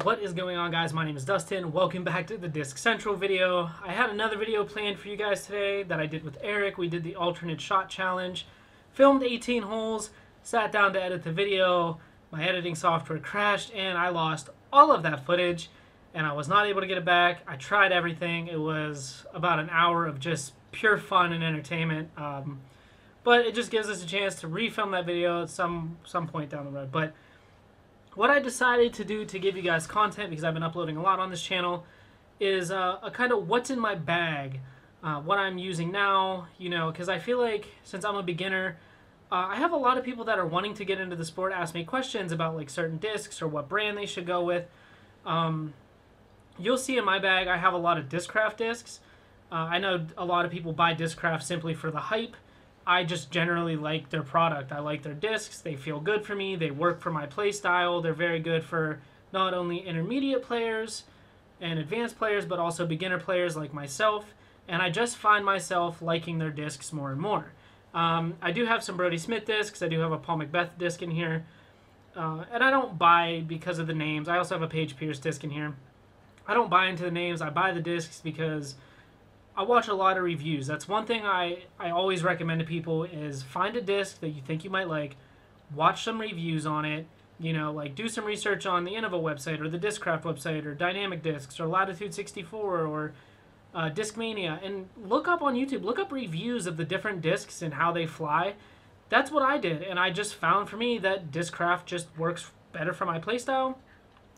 What is going on, guys? My name is Dustin. Welcome back to the Disc Central video. I had another video planned for you guys today that I did with Eric. We did the alternate shot challenge, filmed 18 holes, sat down to edit the video. My editing software crashed and I lost all of that footage and I was not able to get it back. I tried everything. It was about an hour of just pure fun and entertainment. But it just gives us a chance to refilm that video at some point down the road. But what I decided to do to give you guys content, because I've been uploading a lot on this channel, is a kind of what's in my bag, what I'm using now, you know, because I feel like since I'm a beginner, I have a lot of people that are wanting to get into the sport ask me questions about like certain discs or what brand they should go with. You'll see in my bag I have a lot of Discraft discs. I know a lot of people buy Discraft simply for the hype. I just generally like their product. I like their discs. They feel good for me. They work for my play style. They're very good for not only intermediate players and advanced players, but also beginner players like myself. And I just find myself liking their discs more and more. I do have some Brodie Smith discs. I do have a Paul McBeth disc in here. And I don't buy because of the names. I also have a Paige Pierce disc in here. I don't buy into the names. I buy the discs because I watch a lot of reviews. That's one thing I always recommend to people is find a disc that you think you might like, watch some reviews on it, you know, like do some research on the Innova website or the Discraft website or Dynamic Discs or Latitude 64 or Discmania, and look up on YouTube, look up reviews of the different discs and how they fly. That's what I did, and I just found for me that Discraft just works better for my playstyle.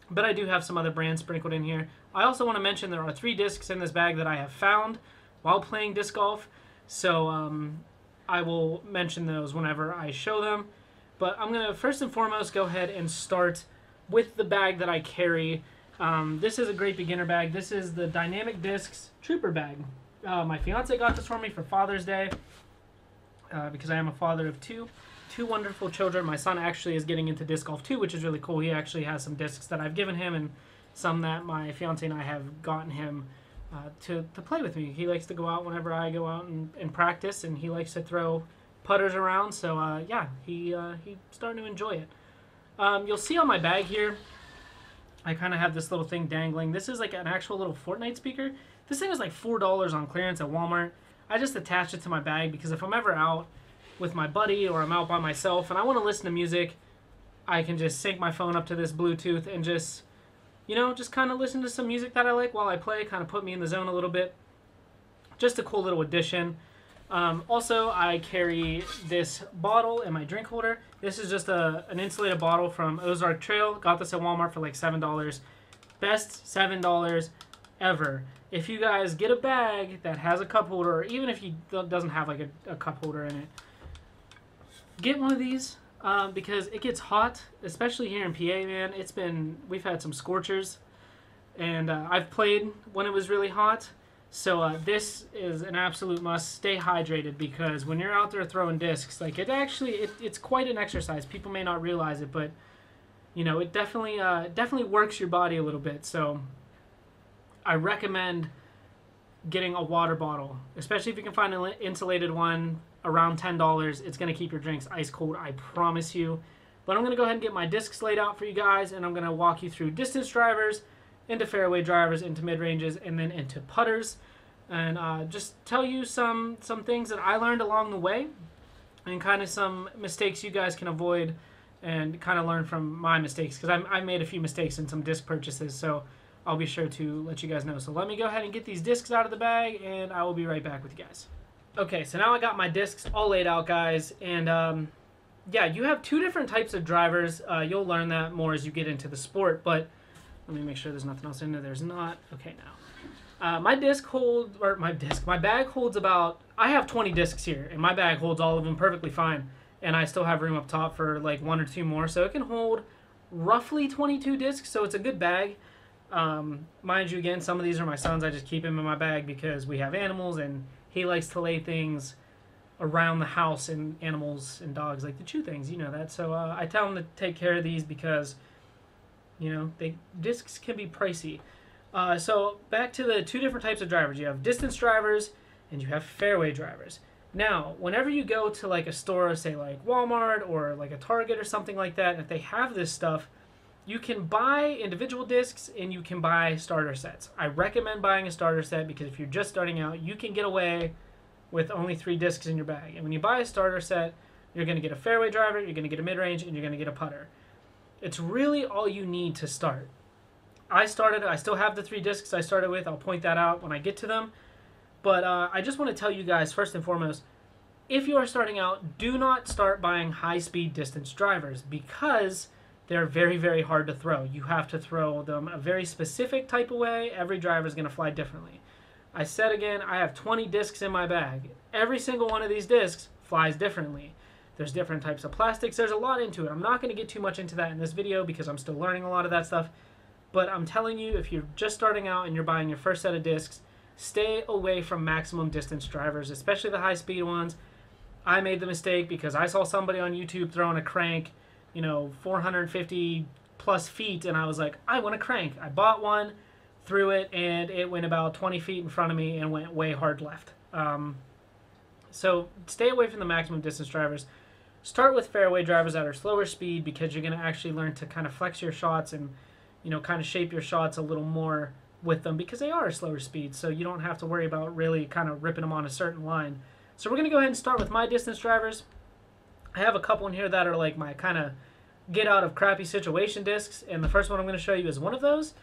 But I do have some other brands sprinkled in here. I also want to mention there are 3 discs in this bag that I have found while playing disc golf. So I will mention those whenever I show them. But I'm going to first and foremost go ahead and start with the bag that I carry. This is a great beginner bag. This is the Dynamic Discs Trooper bag. My fiance got this for me for Father's Day because I am a father of two wonderful children. My son actually is getting into disc golf too, which is really cool. He actually has some discs that I've given him and some that my fiance and I have gotten him to play with me. He likes to go out whenever I go out and practice, and he likes to throw putters around. So yeah, he's starting to enjoy it. You'll see on my bag here, I kind of have this little thing dangling. This is like an actual little Fortnite speaker. This thing was like $4 on clearance at Walmart. I just attached it to my bag because if I'm ever out with my buddy or I'm out by myself and I want to listen to music, I can just sync my phone up to this Bluetooth and just, you know, just kind of listen to some music that I like while I play, kind of put me in the zone a little bit. Just a cool little addition. Also, I carry this bottle in my drink holder. This is just an insulated bottle from Ozark Trail. Got this at Walmart for like $7. Best $7 ever. If you guys get a bag that has a cup holder, or even if you doesn't have like a cup holder in it, get one of these because it gets hot, especially here in PA, man. We've had some scorchers, and I've played when it was really hot. So this is an absolute must. Stay hydrated because when you're out there throwing discs, like it's quite an exercise. People may not realize it, but you know, it definitely works your body a little bit. So I recommend getting a water bottle, especially if you can find an insulated one around $10. It's going to keep your drinks ice cold, I promise you. But I'm going to go ahead and get my discs laid out for you guys, and I'm going to walk you through distance drivers, into fairway drivers, into mid-ranges, and then into putters. And just tell you some things that I learned along the way, and kind of some mistakes you guys can avoid and kind of learn from my mistakes, because I made a few mistakes in some disc purchases, so I'll be sure to let you guys know. So let me go ahead and get these discs out of the bag, and I will be right back with you guys. Okay, so now I got my discs all laid out, guys, and yeah, you have 2 different types of drivers. You'll learn that more as you get into the sport, but let me make sure there's nothing else in there. There's not. Okay, now. My bag holds about, I have 20 discs here, and my bag holds all of them perfectly fine, and I still have room up top for like 1 or 2 more, so it can hold roughly 22 discs, so it's a good bag. Mind you, again, some of these are my son's. I just keep him in my bag because we have animals, and he likes to lay things around the house, and animals and dogs like to chew things, you know that. So I tell him to take care of these because, you know, discs can be pricey. So back to the 2 different types of drivers. You have distance drivers and you have fairway drivers. Now, whenever you go to like a store, say like Walmart or like a Target or something like that, if they have this stuff, You can buy individual discs and you can buy starter sets. I recommend buying a starter set because if you're just starting out, you can get away with only 3 discs in your bag. And when you buy a starter set, you're going to get a fairway driver, you're going to get a mid-range, and you're going to get a putter. It's really all you need to start. I still have the 3 discs I started with. I'll point that out when I get to them. But I just want to tell you guys, first and foremost, if you are starting out, do not start buying high-speed distance drivers because they're very, very hard to throw. You have to throw them a very specific type of way. Every driver is going to fly differently. I said again, I have 20 discs in my bag. Every single one of these discs flies differently. There's different types of plastics. There's a lot into it. I'm not going to get too much into that in this video because I'm still learning a lot of that stuff. But I'm telling you, if you're just starting out and you're buying your first set of discs, stay away from maximum distance drivers, especially the high-speed ones. I made the mistake because I saw somebody on YouTube throwing a crank, 450 plus feet, and I was like, I want a crank. I bought one, threw it, and it went about 20 feet in front of me and went way hard left. So stay away from the maximum distance drivers. Start with fairway drivers that are slower speed because you're going to actually learn to kind of flex your shots and kind of shape your shots a little more with them because they are a slower speed, so you don't have to worry about really kind of ripping them on a certain line. So we're going to go ahead and start with my distance drivers. I have a couple in here that are like my kind of get out of crappy situation discs, and the first one I'm going to show you is one of those.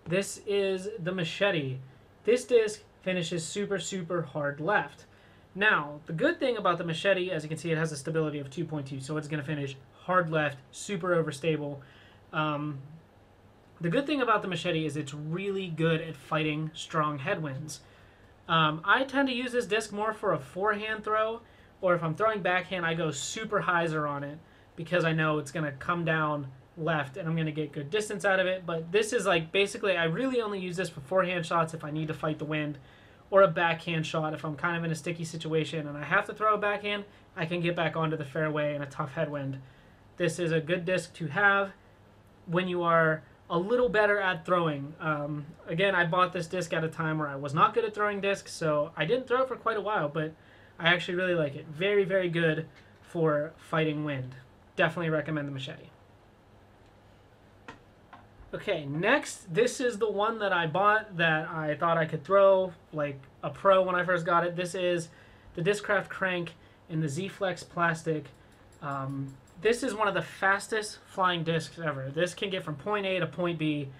This is the Machete. This disc finishes super, super hard left. Now, the good thing about the Machete, as you can see, it has a stability of 2.2, so it's going to finish hard left, super overstable. The good thing about the Machete is it's really good at fighting strong headwinds. I tend to use this disc more for a forehand throw, or if I'm throwing backhand, I go super hyzer on it because I know it's going to come down left and I'm going to get good distance out of it. But this is like basically I really only use this for forehand shots if I need to fight the wind, or a backhand shot if I'm kind of in a sticky situation and I have to throw a backhand, I can get back onto the fairway in a tough headwind. This is a good disc to have when you are a little better at throwing. Again, I bought this disc at a time where I was not good at throwing discs, so I didn't throw it for quite a while, but I actually really like it. Very, very good for fighting wind. Definitely recommend the Machete. Okay, next, this is the one that I bought that I thought I could throw like a pro when I first got it. This is the Discraft Crank in the Z-Flex plastic. This is one of the fastest flying discs ever. This can get from point A to point B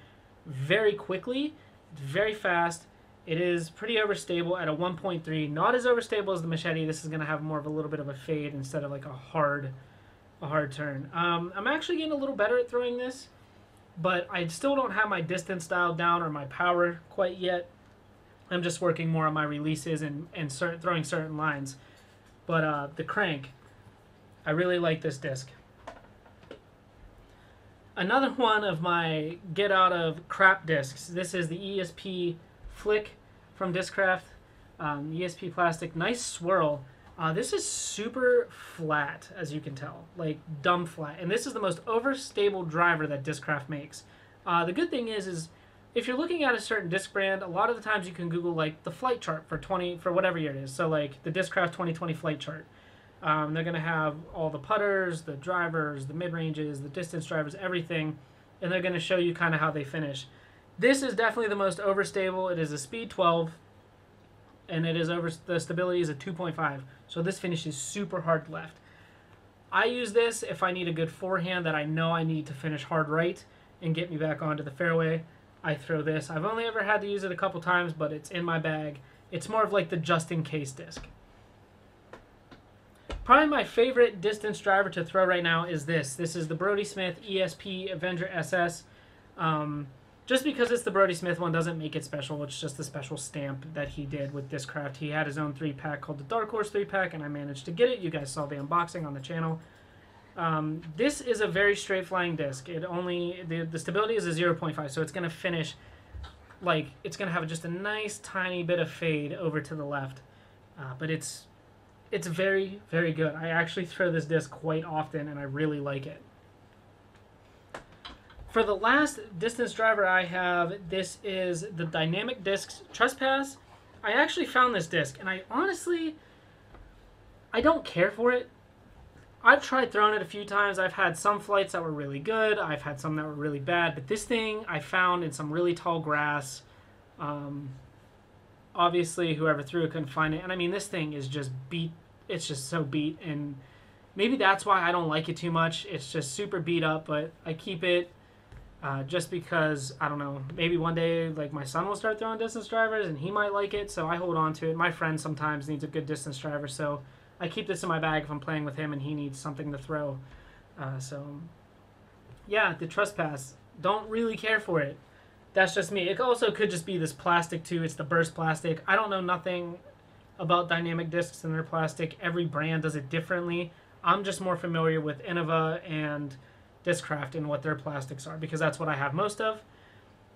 very quickly. It's very fast. It is pretty overstable at a 1.3. Not as overstable as the Machete. This is going to have more of a little bit of a fade instead of like a hard turn. I'm actually getting a little better at throwing this, but I still don't have my distance dialed down or my power quite yet. I'm just working more on my releases and throwing certain lines. But the Crank, I really like this disc. Another one of my get out of crap discs. This is the ESP Flick from Discraft. ESP plastic, nice swirl. This is super flat, as you can tell, like dumb flat. And this is the most overstable driver that Discraft makes. The good thing is if you're looking at a certain disc brand, a lot of the times you can Google like the flight chart for whatever year it is. So like the Discraft 2020 flight chart. They're going to have all the putters, the drivers, the mid-ranges, the distance drivers, everything, and they're going to show you kind of how they finish. This is definitely the most overstable. It is a speed 12, and the stability is a 2.5, so this finishes super hard left. I use this if I need a good forehand that I know I need to finish hard right and get me back onto the fairway. I throw this. I've only ever had to use it a couple times, but it's in my bag. It's more of like the just-in-case disc. Probably my favorite distance driver to throw right now is this. This is the Brodie Smith ESP Avenger SS. Just because it's the Brodie Smith one doesn't make it special. It's just the special stamp that he did with Discraft. He had his own 3-pack called the Dark Horse 3-pack, and I managed to get it. You guys saw the unboxing on the channel. This is a very straight flying disc. The stability is a 0.5, so it's going to finish like it's going to have just a nice tiny bit of fade over to the left. But it's very, very good. I actually throw this disc quite often, and I really like it. For the last distance driver I have, this is the Dynamic Discs Trespass. I actually found this disc, and I don't care for it. I've tried throwing it a few times. I've had some flights that were really good. I've had some that were really bad. But this thing I found in some really tall grass. Obviously, whoever threw it couldn't find it. And I mean, this thing is just beat. It's just so beat. And maybe that's why I don't like it too much. It's just super beat up. But I keep it just because, I don't know, maybe one day like my son will start throwing distance drivers and he might like it. So I hold on to it. My friend sometimes needs a good distance driver. So I keep this in my bag if I'm playing with him and he needs something to throw. Yeah, the trespass. Don't really care for it. That's just me. It also could just be this plastic too. It's the burst plastic. I don't know nothing about dynamic discs and their plastic. Every brand does it differently. I'm just more familiar with Innova and Discraft and what their plastics are because that's what I have most of.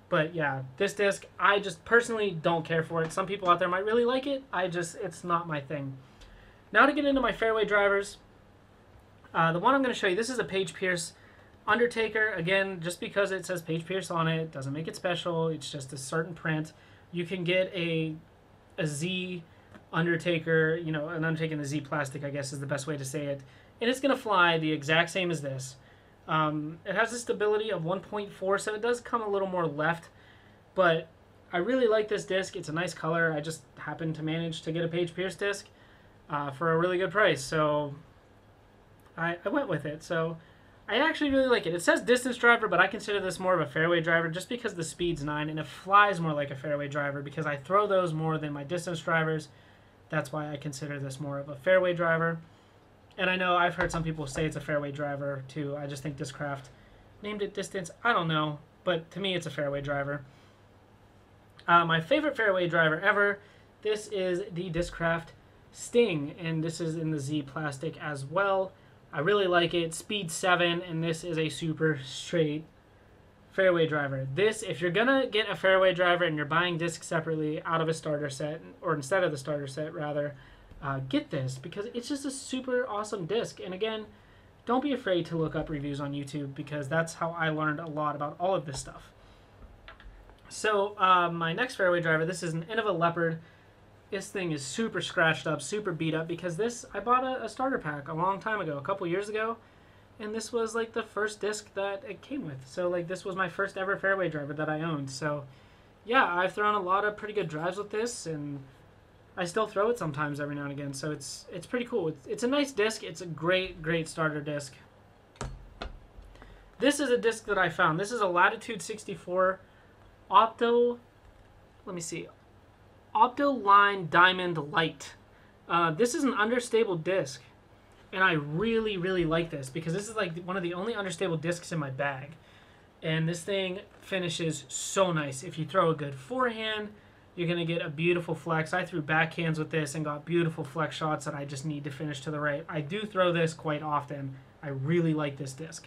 But yeah, this disc, I just personally don't care for it. Some people out there might really like it. It's not my thing. Now to get into my fairway drivers, the one I'm going to show you, this is a Paige Pierce Undertaker. Again, just because it says Paige Pierce on it doesn't make it special. It's just a certain print. You can get a Z Undertaker, you know, an Undertaker in the Z plastic, I guess is the best way to say it. And it's going to fly the exact same as this. It has a stability of 1.4, so it does come a little more left. But I really like this disc. It's a nice color. I just happened to manage to get a Paige Pierce disc for a really good price, so I went with it. So I actually really like it. It says distance driver, but I consider this more of a fairway driver just because the speed's 9 and it flies more like a fairway driver because I throw those more than my distance drivers. That's why I consider this more of a fairway driver. And I know I've heard some people say it's a fairway driver too. I just think Discraft named it distance. I don't know, but to me it's a fairway driver. My favorite fairway driver ever, this is the Discraft Sting, and this is in the Z plastic as well. I really like it. Speed 7, and this is a super straight fairway driver. This, if you're gonna get a fairway driver and you're buying discs separately out of a starter set, or instead of the starter set rather, get this because it's just a super awesome disc. And again, don't be afraid to look up reviews on YouTube because that's how I learned a lot about all of this stuff. So my next fairway driver, this is an Innova Leopard. This thing is super scratched up, super beat up because I bought a starter pack a long time ago, a couple years ago, and this was like the first disc that it came with. So like this was my first ever fairway driver that I owned. So yeah, I've thrown a lot of pretty good drives with this, and I still throw it sometimes every now and again. So it's pretty cool. It's a nice disc. It's a great starter disc. This is a disc that I found. This is a Latitude 64 Opto Line Diamond Light. This is an understable disc, and I really like this because this is like one of the only understable discs in my bag. And this thing finishes so nice. If you throw a good forehand, you're going to get a beautiful flex. I threw backhands with this and got beautiful flex shots that I just need to finish to the right. I do throw this quite often. I really like this disc.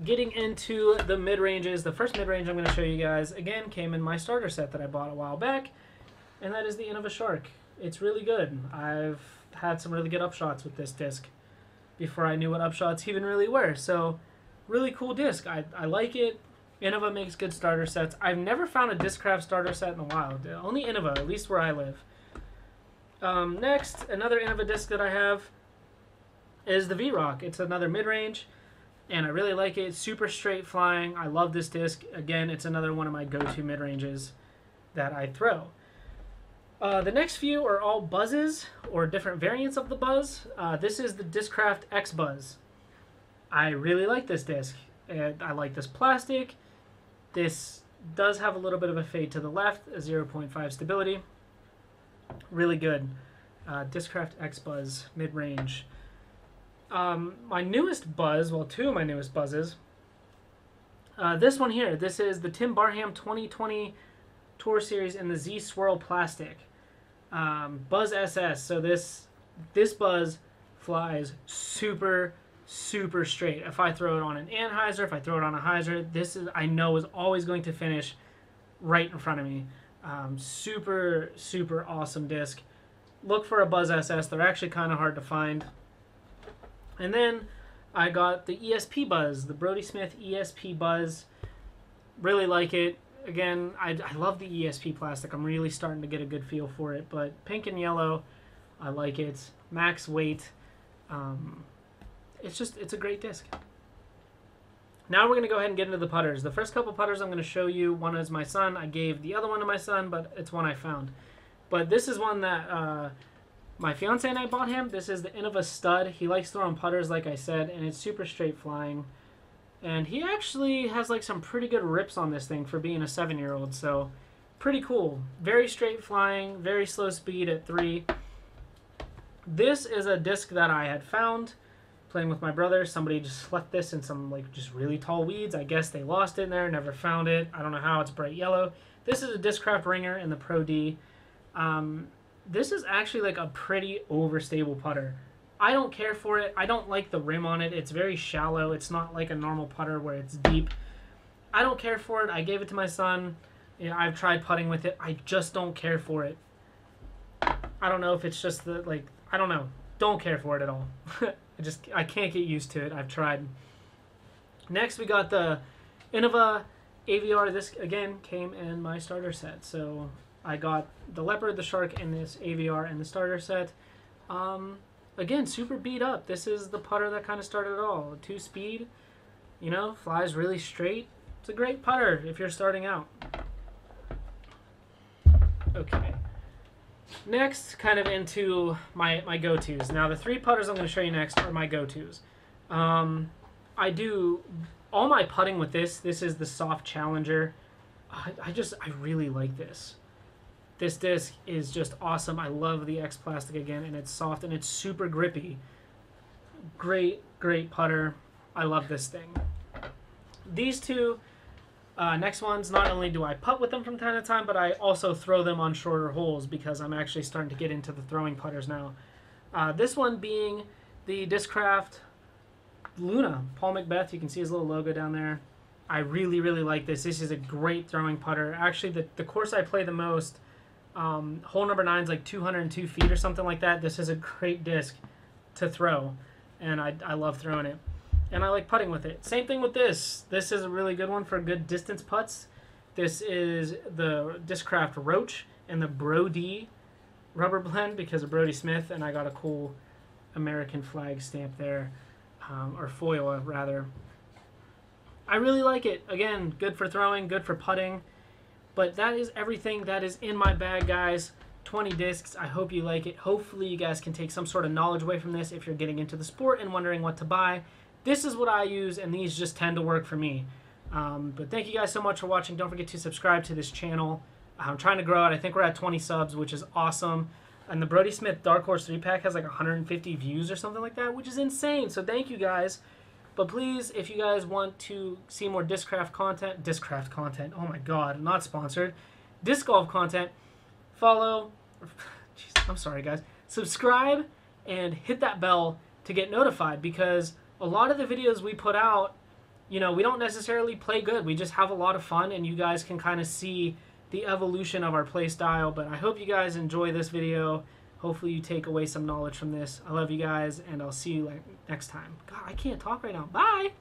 Getting into the mid-ranges, the first mid-range I'm going to show you guys, again, came in my starter set that I bought a while back, and that is the Innova Shark. It's really good. I've had some really good upshots with this disc before I knew what upshots even really were, so really cool disc. I like it. Innova makes good starter sets. I've never found a Discraft starter set in a while. Only Innova, at least where I live. Next, another Innova disc that I have is the V-Rock. It's another mid-range, and I really like it. Super straight flying. I love this disc. Again, it's another one of my go-to mid-ranges that I throw. The next few are all buzzes or different variants of the buzz. This is the Discraft X Buzz. I really like this disc. I like this plastic. This does have a little bit of a fade to the left, a 0.5 stability. Really good. Discraft X Buzz mid-range. My newest buzz, well, two of my newest buzzes. This one here, this is the Tim Barham 2020 Tour Series in the Z Swirl plastic. Buzz SS. So this buzz flies super straight. If I throw it on an Anheuser, if I throw it on a Heiser, this is, I know, is always going to finish right in front of me. Super awesome disc. Look for a Buzz SS. They're actually kind of hard to find. And then I got the ESP Buzz, the Brodie Smith ESP Buzz. Really like it. Again, I love the ESP plastic. I'm really starting to get a good feel for it. But pink and yellow, I like it. Max weight. It's a great disc. Now we're going to go ahead and get into the putters. The first couple putters I'm going to show you, one is my son. I gave the other one to my son, but it's one I found. But this is one that my fiance and I bought him. This is the Innova Stud. He likes throwing putters, like I said, and it's super straight flying. And he actually has like some pretty good rips on this thing for being a 7-year-old, so pretty cool. Very straight flying, very slow speed at 3. This is a disc that I had found playing with my brother. Somebody just left this in some like just really tall weeds. I guess they lost it in there, never found it. I don't know how, it's bright yellow. This is a Discraft Ringer in the Pro D. This is actually like a pretty overstable putter. I don't care for it. I don't like the rim on it. It's very shallow. It's not like a normal putter where it's deep. I don't care for it. I gave it to my son. You know, I've tried putting with it. I just don't care for it. I don't know if it's just the, like, I don't know. Don't care for it at all. I can't get used to it. I've tried. Next, we got the Innova AVR. This, again, came in my starter set. So I got the leopard, the shark, and this AVR in the starter set. Again, super beat up. This is the putter that kind of started it all. 2-speed, you know, flies really straight. It's a great putter if you're starting out. Okay. Next, kind of into my go-tos. Now, the 3 putters I'm going to show you next are my go-tos. I do all my putting with this. This is the Soft Challenger. I really like this. This disc is just awesome. I love the X plastic again, and it's soft and it's super grippy. Great, great putter. I love this thing. These 2 next ones, not only do I putt with them from time to time, but I also throw them on shorter holes because I'm actually starting to get into the throwing putters now. This one being the Discraft Luna. Paul Macbeth, you can see his little logo down there. I really, really like this. This is a great throwing putter. Actually, the course I play the most, hole number 9 is like 202 feet or something like that. This is a great disc to throw, and I love throwing it. And I like putting with it. Same thing with this. This is a really good one for good distance putts. This is the Discraft Roach and the Brody rubber blend because of Brody Smith, and I got a cool American flag stamp there, or foil rather. I really like it. Again, good for throwing, good for putting. But that is everything that is in my bag, guys. 20 discs. I hope you like it. Hopefully you guys can take some sort of knowledge away from this if you're getting into the sport and wondering what to buy. This is what I use, and these just tend to work for me. But thank you guys so much for watching. Don't forget to subscribe to this channel. I'm trying to grow it. I think we're at 20 subs, which is awesome. And the Brody Smith Dark Horse 3-pack has like 150 views or something like that, which is insane. So thank you guys. But please, if you guys want to see more Discraft content, oh my god, not sponsored, disc golf content, follow, jeez, I'm sorry guys, subscribe and hit that bell to get notified, because a lot of the videos we put out, you know, we don't necessarily play good, we just have a lot of fun, and you guys can kind of see the evolution of our play style. But I hope you guys enjoy this video. Hopefully you take away some knowledge from this. I love you guys, and I'll see you next time. God, I can't talk right now. Bye!